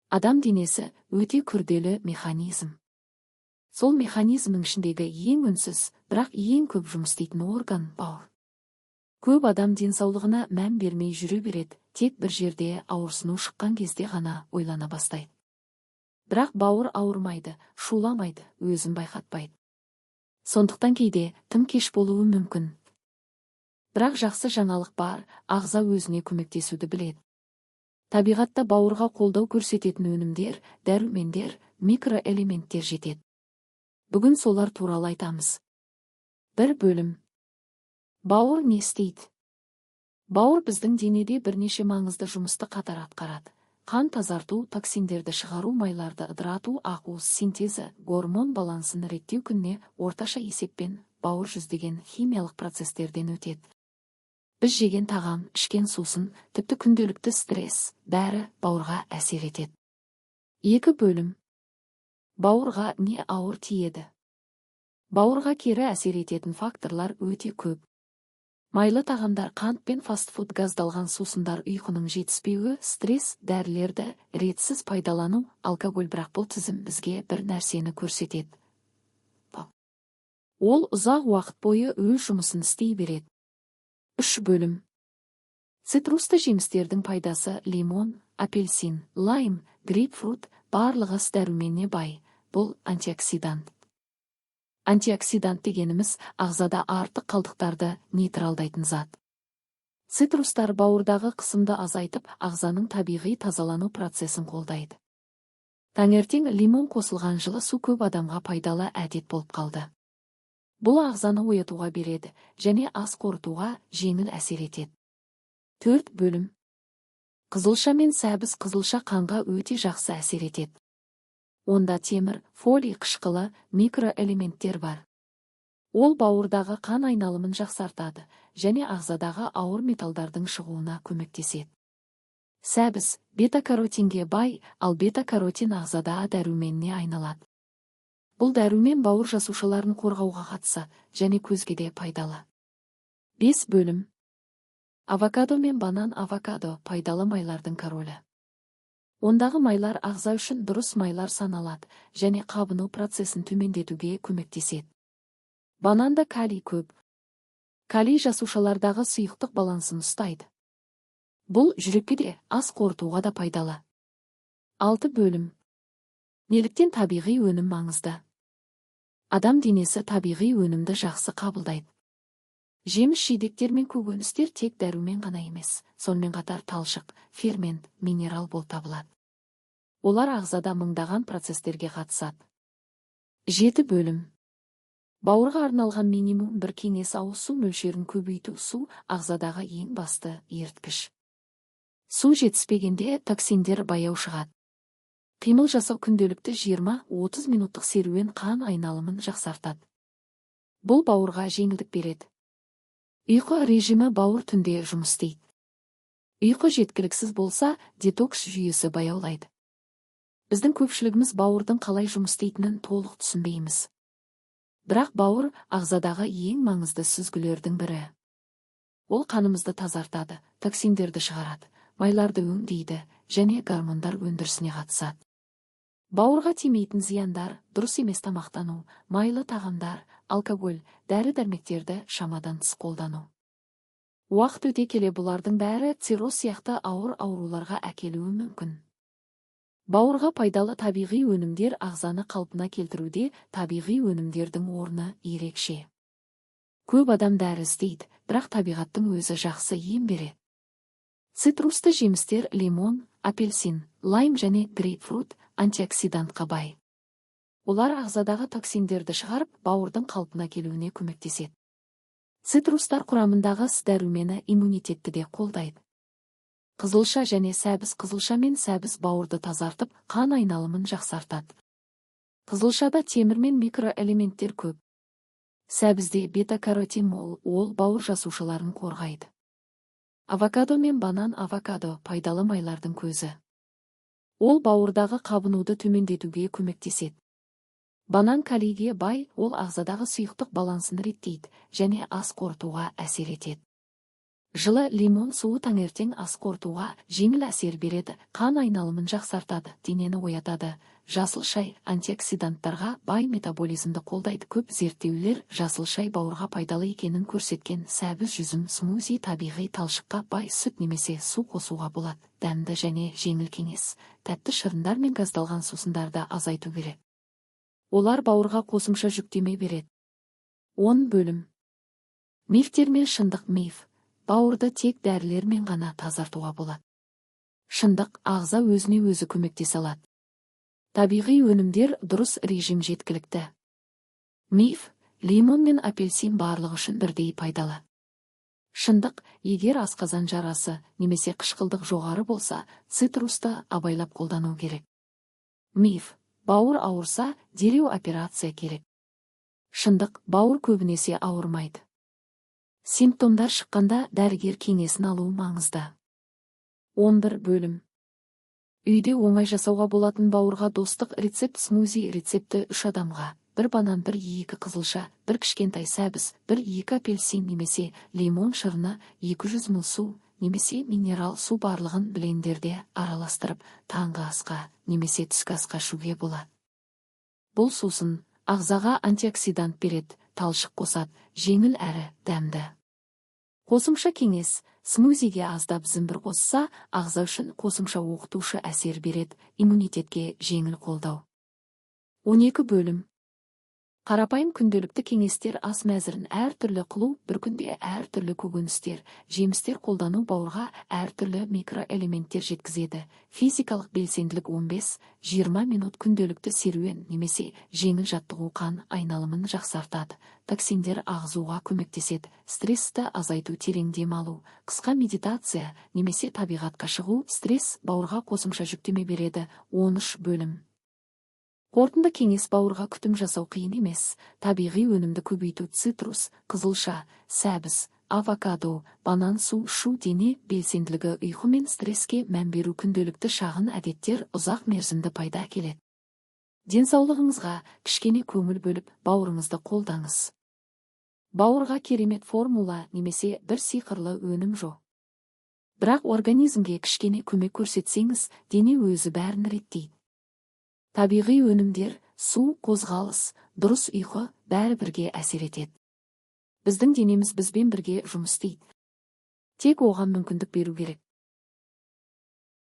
Адам денесі өте күрделі механизм. Сол механизмнің ішіндегі ең үнсіз, бірақ ең көп жұмыс істейтін орган бауыр. Көп адам денсаулығына мән бермей жүре береді, тек бір жерде ауырсыну шыққан кезде ғана ойлана бастайды. Бірақ бауыр ауырмайды, шуламайды, өзін байқатпайды. Сондықтан кейде тым кеш болуы мүмкін. Бірақ жақсы жаңалық бар, ағза өзіне көмектесуді біледі. Табиғатта бауырға қолдау көрсететін өнімдер, дәрумендер, микроэлементтер жетеді. Бүгін солар туралы айтамыз. Бір бөлім. Бауыр не істейді? Бауыр біздің денеде бірнеше маңызды жұмысты қатар атқарады. Қан тазарту, токсиндерді шығару, майларды ыдырату, ақуыз синтезі, гормон балансын реттеу күніне орташа есеппен бауыр жүздеген химиялық процестерден өтеді. Біз жеген тағам, ішкен сусын, тіпті күнделікті стресс, бәрі бауырға әсер етеді. Екі бөлім. Бауырға не ауыр тиеді? Бауырға кері әсер ететін факторлар өте көп. Майлы тағамдар, қант пен фастфуд, газдалған сусындар, ұйқының жетіспеуі, стресс, дәрілерді ретсіз пайдалану, алкоголь. Бірақ бұл тізім бізге бір нәрсені көрсетеді. Ол ұзақ уақыт бойы өз жұмысын істей береді. Үш бөлім. Цитрусты жемістердің пайдасы: лимон, апельсин, лайм, грейпфрут, барлығы дәруменіне бай. Бұл антиоксидант. Антиоксидант дегеніміз ағзада артық қалдықтарды нейтралдайтын зат. Цитрустар бауырдағы қысымды азайтып, ағзаның табиғи тазалану процесін қолдайды. Таңертең лимон қосылған жылы су көп адамға пайдалы әдет болып қалды. Бұл ағзаны оятуға береді және ас қорытуға жеңіл әсер етеді. Төрт бөлім. Қызылша мен сәбіз. Қызылша қанға өте жақсы әсер етеді. Онда темір, фолий қышқылы, микроэлементтер бар. Ол бауырдағы қан айналымын жақсартады және ағзадағы ауыр металдардың шығуына көмектеседі. Сәбіз бета-каротинге бай, ал бета-каротин ағзада дәруменіне айналады. Бұл дәрумен бауыр жасушаларын қорғауға қатысы және көзге де пайдалы. Бес бөлім. Авокадо мен банан. Авокадо пайдалы майлардың королі. Ондағы майлар ағза үшін дұрыс майлар саналады және қабыну процесін төмендетуге көмектеседі. Бананда калий көп. Калий жасушалардағы сұйықтық балансын ұстайды. Бұл жүрекке де, ас қорытуға да пайдалы. Алты бөлім. Неліктен табиғи өнім маңызды? Адам денесі табиғи өнімді жақсы қабылдайды. Жеміс-жидектер мен көкөністер тек дәрумен ғана емес, сонымен қатар талшық, фермент, минерал болып табылады. Олар ағзада мыңдаған процестерге қатысады. Жеті бөлім. Бауырға арналған минимум бір кеңес: ауыз су мөлшерін көбейту. Су ағзадағы ең басты еріткіш. Су жетіспегенде токсиндер баяу шығады. Қимыл жасау: күнделікті 20-30 минуттық серуен қан айналымын жақсартады. Бұл бауырға жеңілдік береді. Ұйқы режимі: бауыр түнде жұмыс істейді. Ұйқы жеткіліксіз болса, детокс жүйесі баяулайды. Біздің көпшілігіміз бауырдың қалай жұмыс істейтінін толық түсінбейміз. Бірақ бауыр ағзадағы ең маңызды сүзгілердің бірі. Ол қанымызды тазартады, токсиндерді шығарады, майларды өңдейді және гормондар өндірісіне қатысады. Бауырға тимейтін зияндар: дұрыс емес тамақтану, майлы тағамдар, алкоголь, дәрі-дәрмектерді шамадан тыс қолдану. Уақыт өте келе бұлардың бәрі цирроз сияқты ауыр ауруларға әкелуі мүмкін. Бауырға пайдалы табиғи өнімдер. Ағзаны қалпына келтіруде табиғи өнімдердің орны ерекше. Көп адам дәрі іздейді, бірақ табиғаттың өзі жақсы ем береді. Цитрусты жемістер: лимон, апельсин, лайм және грейпфрут антиоксидантқа бай. Олар ағзадағы токсиндерді шығарып, бауырдың қалпына келуіне көмектеседі. Цитрустар құрамындағы С дәрумені иммунитетті де қолдайды. Қызылша және сәбіз. Қызылша мен сәбіз бауырды тазартып, қан айналымын жақсартады. Қызылшада темір мен микроэлементтер көп. Сәбізде бета-каротин мол, ол бауыр жасушаларын қорғайды. Авокадо мен банан. Авокадо пайдалы майлардың көзі. Ол бауырдағы қабынуды төмендетуге көмектеседі. Банан калийге бай, ол ағзадағы сұйықтық балансын реттейді және ас қорытуға әсер етеді. Жылы лимон суы таңертең ас қорытуға жеңіл әсер береді, қан айналымын жақсартады, денені оятады. Жасыл шай антиоксиданттарға бай метаболизмді қолдайды. Көп зерттеулер жасыл шай бауырға пайдалы екенін көрсеткен. Сәбіз, жүзім, смузи, табиғи талшыққа бай сүт немесе су қосуға болады. Дәмді және жеңіл кеңес. Тәтті шырындар мен газдалған сусындарды азайту керек. Олар бауырға қосымша жүктеме береді. 10 бөлім. Мифтер мен шындық. Миф: бауырды тек дәрілермен ғана тазартуға болады. Шындық: ағза өзіне өзі көмектесе алады. Табиғи өнімдер, дұрыс режим жеткілікті. Миф: лимон мен апельсин барлығы үшін бірдей пайдалы. Шындық: егер асқазан жарасы немесе қышқылдық жоғары болса, цитрусты абайлап қолдану керек. Миф: бауыр ауырса, дереу операция керек. Шындық: бауыр көбінесе ауырмайды. Симптомдар шыққанда дәрігер кеңесін алу маңызды. 11 бөлім. Үйде оңай жасауға болатын бауырға достық рецепт. Смузи рецепті: 3 адамға: 1 банан, 1-2 қызылша, 1 кішкентай сәбіз, 1-2 апельсин немесе лимон шырыны, 200 мл су немесе минерал су барлығын блендерде араластырып, таңғы асқа немесе түскі асқа ішуге болады. Бұл сусын ағзаға антиоксидант береді, талшық қосады, жеңіл әрі дәмді. Қосымша кеңес: смузиге аздап зімбір қосса, ағза үшін қосымша оқытушы әсер береді, иммунитетке жеңіл қолдау. 12 бөлім. Қарапайым күнделікті кеңестер. Ас мәзірін әртүрлі қылу. Bir күнде әртүрлі көкөністер, жемістер қолдану бауырға әртүрлі микроэлементтер жеткізеді. Физикалық белсенділік: 15-20 минут күнделікті серуен немесе жеңіл жаттығу қан айналымын жақсартады. Токсиндер ағызуға көмектеседі. Стрессті азайту: терең дем алу, қысқа медитация немесе табиғатқа шығу. Стресс бауырға қосымша жүктеме береді. 13 бөлім. Қорытынды кеңес: бауырға күтім жасау қиын емес. Табиғи өнімді көбейту: цитрус, қызылша, сәбіз, авокадо, банан, су ішу. Дене белсенділігі: ұйқы мен стреске мән беру. Күнделікті шағын әдеттер ұзақ мерзімді пайда әкеледі. Денсаулығыңызға кішкене көңіл бөліп, бауырыңызды қолдаңыз. Бауырға керемет формула немесе бір сиқырлы өнім жоқ. Бірақ организмге кішкене көмек көрсетсеңіз, дене өзі бәрін реттейді. Табиғи өнімдер, су, қозғалыс, дұрыс ұйқы бәрі бірге әсер етеді. Біздің денеміз бізбен бірге жұмыс істейді. Тек оған мүмкіндік беру керек.